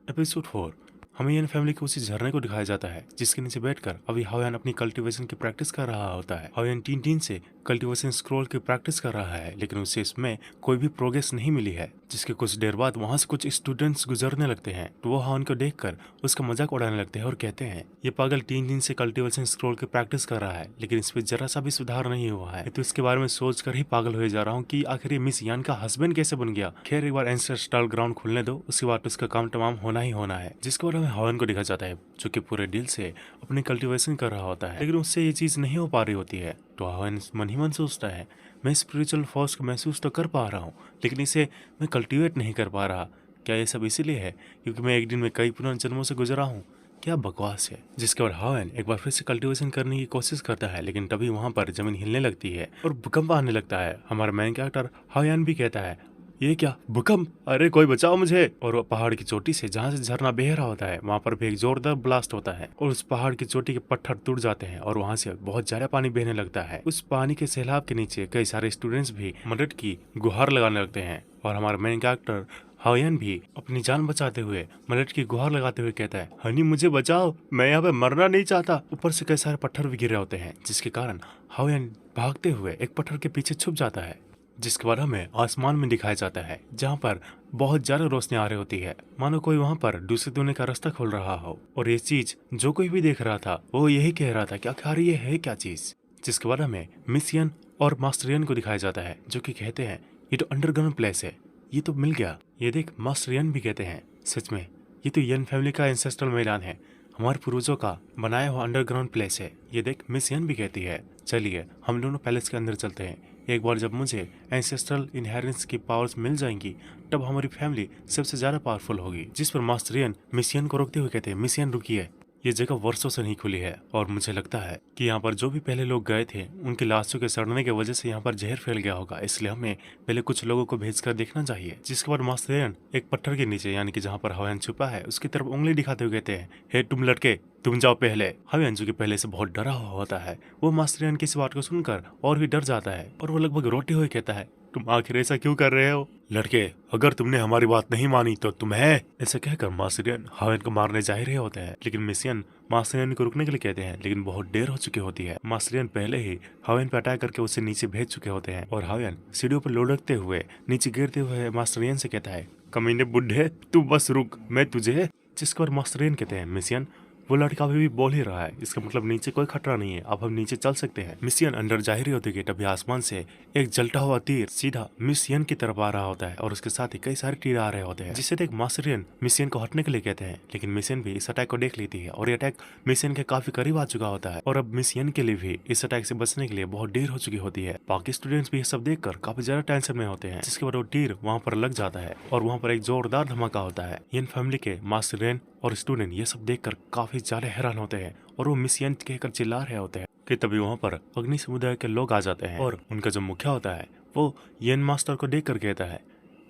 Episode 4। हमें यन family के उसी झरने को दिखाया जाता है जिसके नीचे बैठकर अभी हाओयान अपनी कल्टीवेशन की प्रैक्टिस कर रहा होता है। हाओयान 3 दिन से कल्टीवेशन स्क्रॉल की प्रैक्टिस कर रहा है, लेकिन उसे इसमें कोई भी प्रोग्रेस नहीं मिली है। जिसके कुछ देर बाद वहाँ से कुछ स्टूडेंट्स गुजरने लगते हैं, तो वो हाओयान को देखकर उसका मजाक उड़ाने लगते हैं और कहते हैं ये पागल 3 दिन से कल्टीवेशन स्क्रॉल की प्रैक्टिस कर रहा है, लेकिन इस पे जरा सा भी सुधार नहीं हुआ है। तो इसके बारे में सोच कर ही पागल हो जा रहा हूँ कि आखिर ये मिस यान का हस्बैंड कैसे बन गया। खैर, एक बार एंसेस्ट्रल ग्राउंड खुलने दो, उसके बाद उसका काम तमाम होना ही होना है। जिसके बाद हमें हाओयान को दिखा जाता है जो कि पूरे दिल से अपनी कल्टीवेशन कर रहा होता है, लेकिन उससे ये चीज नहीं हो पा रही होती है। तो हाओयान मन ही मन सोचता है मैं स्पिरिचुअल फोर्स को महसूस तो कर पा रहा हूँ, लेकिन इसे मैं कल्टीवेट नहीं कर पा रहा। क्या ये सब इसीलिए है क्योंकि मैं एक दिन में कई पुनर्जन्मों से गुजरा हूँ? क्या बकवास है। जिसके बाद हाओयान एक बार फिर से कल्टीवेशन करने की कोशिश करता है, लेकिन तभी वहाँ पर जमीन हिलने लगती है और भूकंप आने लगता है। हमारा मेन कैरेक्टर हाओयान भी कहता है ये क्या भूकंप, अरे कोई बचाओ मुझे। और वो पहाड़ की चोटी से जहाँ से झरना बह रहा होता है वहाँ पर भी एक जोरदार ब्लास्ट होता है और उस पहाड़ की चोटी के पत्थर टूट जाते हैं और वहाँ से बहुत ज्यादा पानी बहने लगता है। उस पानी के सैलाब के नीचे कई सारे स्टूडेंट्स भी मदद की गुहार लगाने लगते हैं और हमारा मेन कैरेक्टर हाओयान भी अपनी जान बचाते हुए मदद की गुहार लगाते हुए कहता है हनी मुझे बचाओ, मैं यहाँ पे मरना नहीं चाहता। ऊपर से कई सारे पत्थर भी गिर रहे होते हैं, जिसके कारण हाओयान भागते हुए एक पत्थर के पीछे छुप जाता है। जिसके बाद हमें आसमान में दिखाया जाता है जहाँ पर बहुत ज्यादा रोशनी आ रही होती है, मानो कोई वहाँ पर दूसरे दुनिया का रास्ता खोल रहा हो। और ये चीज जो कोई भी देख रहा था वो यही कह रहा था कि आखिर ये है क्या चीज। जिसके बाद हमें मिस यन और मास्टर यन को दिखाया जाता है जो कि कहते हैं ये तो अंडरग्राउंड प्लेस है, ये तो मिल गया। ये देख, मास्टर यन भी कहते हैं सच में ये तो यन फैमिली का एंसेस्ट्रल मैदान है, हमारे पूर्वजों का बनाया हुआ अंडरग्राउंड प्लेस है। ये देख, मिस यन भी कहती है चलिए हम दोनों पैलेस के अंदर चलते हैं। एक बार जब मुझे एंसेस्ट्रल इनहेरिटेंस की पावर्स मिल जाएंगी तब हमारी फैमिली सबसे ज्यादा पावरफुल होगी। जिस पर मास्टर यन मिस यन को रोकते हुए कहते हैं मिस यन रुकिए, ये जगह वर्षों से नहीं खुली है और मुझे लगता है कि यहाँ पर जो भी पहले लोग गए थे उनकी लाशों के सड़ने की वजह से यहाँ पर जहर फैल गया होगा, इसलिए हमें पहले कुछ लोगों को भेजकर देखना चाहिए। जिसके बाद मास्टर यन एक पत्थर के नीचे यानी कि जहाँ पर हाओयान छुपा है उसकी तरफ उंगली दिखाते हुए कहते हैं हे तुम लड़के, तुम जाओ पहले। हाओयान जो कि पहले से बहुत डरा हुआ होता है वो मास्टर यन की इस बात को सुनकर और भी डर जाता है और वो लगभग रोते हुए कहता है तुम आखिर ऐसा क्यों कर रहे हो? लड़के, अगर तुमने हमारी बात नहीं मानी तो तुम्हें। ऐसा कहकर मास्टर यन हाओयान को मारने जा ही रहे होते हैं, लेकिन मिस यन मास्टर यन को रुकने के लिए कहते हैं, लेकिन बहुत देर हो चुकी होती है। मास्टर यन पहले ही हाओयान पे अटैक करके उसे नीचे भेज चुके होते हैं और हाओयान सीढ़ियों पर लुढ़कते हुए नीचे गिरते हुए मास्टर यन से कहता है कमीने बुड्ढे, तू बस रुक, मैं तुझे। जिसके बाद मास्टर यन कहते हैं मिस यन वो लड़का अभी भी बोल ही रहा है, इसका मतलब नीचे कोई खतरा नहीं है, अब हम नीचे चल सकते हैं। मिस यन अंदर जा ही रही होती है तभी आसमान से एक जलता हुआ तीर सीधा मिस यन की तरफ आ रहा होता है और उसके साथ ही कई सारे तीर आ रहे होते हैं, जिससे देख मास्टर यन मिस यन को हटने के लिए कहते हैं, लेकिन मिस यन भी इस अटैक को देख लेती है और ये अटैक मिस यन के काफी करीब आ चुका होता है और अब मिस यन के लिए भी इस अटैक से बचने के लिए बहुत देर हो चुकी होती है। बाकी स्टूडेंट्स भी ये सब देखकर काफी ज्यादा टेंशन में होते हैं। जिसके बाद वो तीर वहाँ पर लग जाता है और वहाँ पर एक जोरदार धमाका होता है। यन फैमिली के मास्टर यन और स्टूडेंट ये सब देखकर काफी ज्यादा हैरान होते हैं और वो मिस यन कहकर चिल्ला रहे होते हैं कि तभी वहाँ पर अग्नि समुदाय के लोग आ जाते हैं और उनका जो मुखिया होता है वो यन मास्टर को देखकर कहता है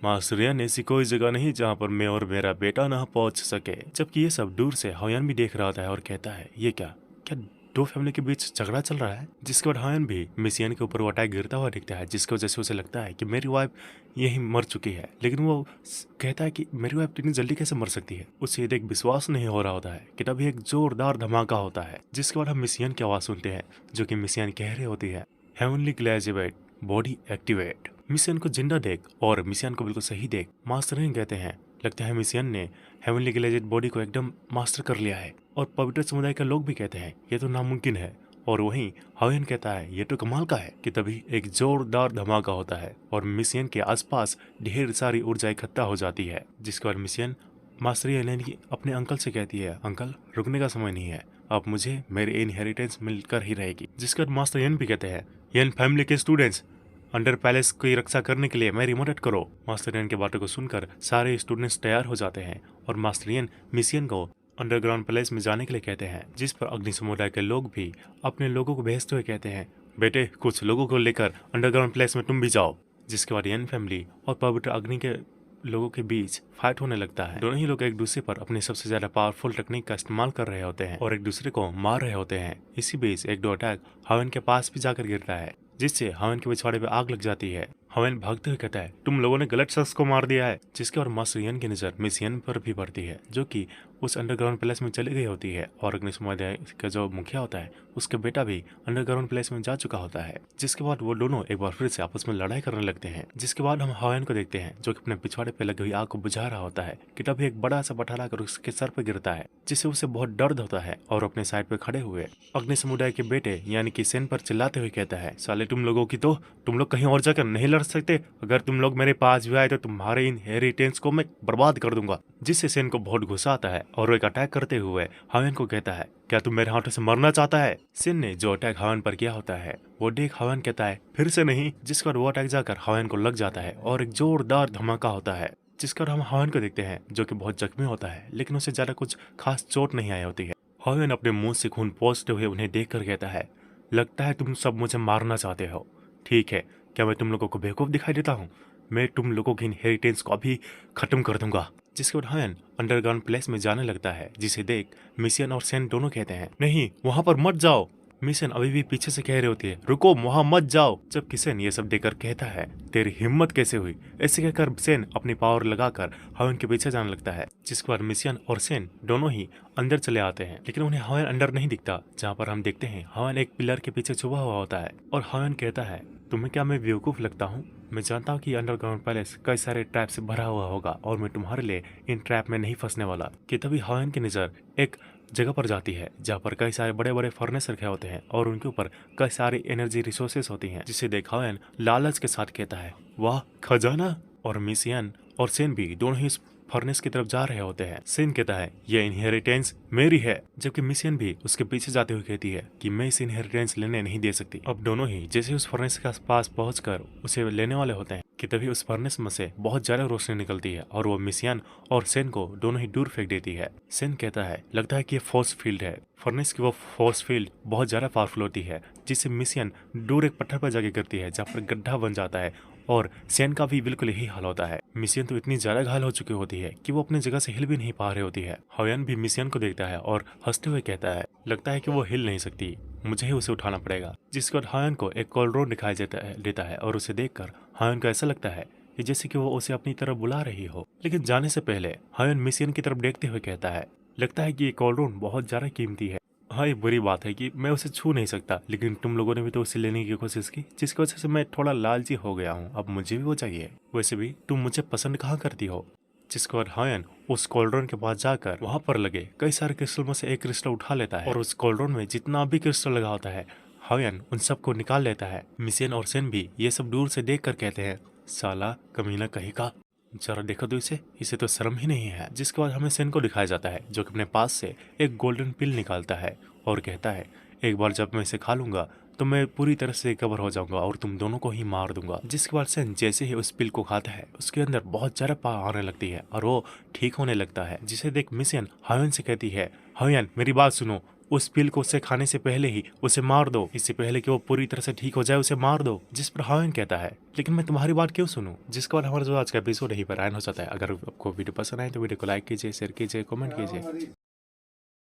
मास्टर यन, ऐसी कोई जगह नहीं जहाँ पर मैं और मेरा बेटा ना पहुँच सके। जबकि ये सब दूर से हाओयान भी देख रहा होता है और कहता है ये क्या क्या दो फैमिली के बीच झगड़ा चल रहा है। जिसके बाद हाओयान भी मिस यन के ऊपर वो अटैक गिरता हुआ दिखता है, जिसकी वजह से उसे लगता है कि मेरी वाइफ यही मर चुकी है, लेकिन वो कहता है कि मेरी वाइफ इतनी जल्दी कैसे मर सकती है। उसे ये देख विश्वास नहीं हो रहा होता है कि तभी एक जोरदार धमाका होता है। जिसके बाद हम मिस यन की आवाज सुनते हैं जो कि मिस यन कह रही होती है heavenly graduate body activate. Miss Yan को जिंदा देख और मिस यन को बिल्कुल सही देख मास्टर यन कहते हैं लगता है मिस यन ने हेवनली ग्लेजेड बॉडी को एकदम मास्टर कर लिया है। और पवित्र समुदाय के लोग भी कहते हैं ये तो नामुमकिन है और वहीं हाओयान कहता है ये तो कमाल का है कि तभी एक जोरदार धमाका होता है और मिस यन के आसपास ढेर सारी ऊर्जा इकट्ठा हो जाती है। जिसके बाद मिस यन मास्टर यन की अपने अंकल से कहती है अंकल रुकने का समय नहीं है, अब मुझे मेरी इनहेरिटेंस मिलकर ही रहेगी। जिसके बाद मास्टर यन भी कहते हैं यन फैमिली के स्टूडेंट्स अंडर पैलेस की रक्षा करने के लिए मेरी मदद करो। मास्टर यन की बातों को सुनकर सारे स्टूडेंट्स तैयार हो जाते हैं और मास्टर यन मिस यन को अंडरग्राउंड पैलेस में जाने के लिए कहते हैं। जिस पर अग्नि समुदाय के लोग भी अपने लोगों को भेजते हुए कहते हैं बेटे कुछ लोगों को लेकर अंडरग्राउंड पैलेस में तुम भी जाओ। जिसके बाद यन फैमिली और पवित्र अग्नि के लोगों के बीच फाइट होने लगता है। दोनों ही लोग एक दूसरे पर अपनी सबसे ज्यादा पावरफुल टेक्निक का इस्तेमाल कर रहे होते हैं और एक दूसरे को मार रहे होते हैं। इसी बीच एक दो अटैक हाओयान के पास भी जाकर गिरता है, जिससे हाओयान के पिछवाड़े पे आग लग जाती है। हवेन भागते हुए कहता है, तुम लोगों ने गलत शख्स को मार दिया है। जिसके बाद मास्टर यन की नजर मिस यन पर भी पड़ती है, जो कि उस अंडरग्राउंड प्लेस में चली गई होती है, और अग्निशमन का जो मुखिया होता है उसका बेटा भी अंडरग्राउंड प्लेस में जा चुका होता है। जिसके बाद वो दोनों एक बार फिर से आपस में लड़ाई करने लगते हैं। जिसके बाद हम हवेन को देखते हैं, जो कि अपने पिछवाड़े पे लगी हुई आग को बुझा रहा होता है कि तभी एक बड़ा सा पठार आकर उसके सर पर गिरता है, जिससे उसे बहुत दर्द होता है। और अपने साइड पे खड़े हुए अग्नि समुदाय के बेटे यानी कि सेन पर चिल्लाते हुए कहता है, साले तुम लोगों की तो तुम लोग कहीं और जाकर नहीं लड़ सकते। अगर तुम लोग मेरे पास भी आए तो तुम्हारे इन हेरिटेंस को मैं बर्बाद कर दूंगा। जिससे सेन को बहुत गुस्सा आता है और वो एक अटैक करते हुए हवेन को कहता है, क्या तुम मेरे हाथों से मरना चाहता है। सेन ने जो अटैक हवेन पर किया होता है वो देख हवेन कहता है, फिर से नहीं। जिसके बाद वो अटैक जाकर हवेन को लग जाता है और एक जोरदार धमाका होता है। जिसके बाद हम हवेन को देखते हैं, जो कि बहुत जख्मी होता है, लेकिन उसे ज्यादा कुछ खास चोट नहीं आई होती है। हवेन अपने मुंह से खून पोंछते हुए उन्हें देख कर कहता है, लगता है तुम सब मुझे मारना चाहते हो। ठीक है, क्या मैं तुम लोगों को बेवकूफ दिखाई देता हूँ? मैं तुम लोगों की इनहेरिटेंस को अभी खत्म कर दूंगा। जिसके बाद हवेन अंडरग्राउंड प्लेस में जाने लगता है, जिसे देख मिशियन और सेन दोनों कहते हैं, नहीं वहां पर मत जाओ। मिशन अभी भी पीछे से कह रही होती है, रुको वहां मत जाओ। जब किसेन ये सब देखकर कहता है, तेरी हिम्मत कैसे हुई। ऐसे कहकर सेन अपनी पावर लगाकर हवेन के पीछे जाने लगता है। जिसके बाद मिशियन और सेन दोनों ही अंदर चले आते हैं, लेकिन उन्हें हवेन अंदर नहीं दिखता। जहाँ पर हम देखते हैं हवेन एक पिलर के पीछे छुपा हुआ होता है, और हवेन कहता है, तुम्हें क्या मैं बेवकूफ लगता हूँ? मैं जानता हूँ कि अंडरग्राउंड पैलेस कई सारे ट्रैप से भरा हुआ होगा और मैं तुम्हारे लिए इन ट्रैप में नहीं फंसने वाला। कि तभी हवेन की नजर एक जगह पर जाती है, जहाँ पर कई सारे बड़े बड़े फर्नेस रखे होते हैं और उनके ऊपर कई सारी एनर्जी रिसोर्सेस होती हैं। जिसे देख हवेन लालच के साथ कहता है, वाह खजाना। और मिशियन और सेन भी दोनों ही फर्नेस की तरफ जा रहे होते हैं। सेन कहता है, ये इनहेरिटेंस मेरी है, जबकि मिशियन भी उसके पीछे जाते हुए कहती है कि मैं इस इनहेरिटेंस लेने नहीं दे सकती। अब दोनों ही जैसे उस फर्नेस के पास पहुंचकर उसे लेने वाले होते हैं कि तभी उस फर्नेस में से बहुत ज्यादा रोशनी निकलती है और वो मिशियन और सेन को दोनों ही दूर फेंक देती है। सेन कहता है, लगता है कि ये फोर्स फील्ड है। फर्नेस की वो फोर्स फील्ड बहुत ज्यादा पावरफुल होती है, जिससे मिशियन दूर एक पत्थर पर जाके गिरती है, जहाँ पर गड्ढा बन जाता है। और सेन का भी बिल्कुल यही हाल होता है। मिशियन तो इतनी ज्यादा घायल हो चुकी होती है कि वो अपनी जगह से हिल भी नहीं पा रही होती है। हवेन भी मिशियन को देखता है और हंसते हुए कहता है, लगता है कि वो हिल नहीं सकती, मुझे ही उसे उठाना पड़ेगा। जिसके बाद हवेन को एक कॉलड्रोन दिखाई देता है और उसे देखकर हवेन को ऐसा लगता है कि जैसे कि वो उसे अपनी तरफ बुला रही हो। लेकिन जाने से पहले हवेन मिशियन की तरफ देखते हुए कहता है, लगता है कि ये कॉलड्रोन बहुत ज्यादा कीमती है। हाँ, ये बुरी बात है कि मैं उसे छू नहीं सकता, लेकिन तुम लोगों ने भी तो उसे लेने की कोशिश की, जिसकी वजह से मैं थोड़ा लालची हो गया हूँ। अब मुझे भी वो चाहिए। वैसे भी तुम मुझे पसंद कहाँ करती हो। जिसके बाद हवेन उस कॉलड्रोन के पास जाकर वहां पर लगे कई सारे क्रिस्टल में से एक क्रिस्टल उठा लेता है और उस कॉलड्रोन में जितना भी क्रिस्टल लगा होता है हवेन उन सबको निकाल लेता है। मिशियन और सेन भी ये सब दूर से देख कर कहते हैं, साला कमीना कहीं का, जरा देखो तो इसे तो शर्म ही नहीं है। जिसके बाद हमें सेन को दिखाया जाता है, जो कि अपने पास से एक गोल्डन पिल निकालता है और कहता है, एक बार जब मैं इसे खा लूंगा तो मैं पूरी तरह से रिकवर हो जाऊंगा और तुम दोनों को ही मार दूंगा। जिसके बाद सेन जैसे ही उस पिल को खाता है उसके अंदर बहुत ज्यादा पावर आने लगती है और वो ठीक होने लगता है। जिसे देख मिशियन हवेन से कहती है, हवेन मेरी बात सुनो, उस पिल को उसे खाने से पहले ही उसे मार दो, इससे पहले कि वो पूरी तरह से ठीक हो जाए उसे मार दो। जिस पर हवेन कहता है, लेकिन मैं तुम्हारी बात क्यों सुनूं। जिसके बाद हमारा जो आज का एपिसोड यही पर एंड हो जाता है। अगर आपको वीडियो पसंद आए तो वीडियो को लाइक कीजिए, शेयर कीजिए, कमेंट कीजिए।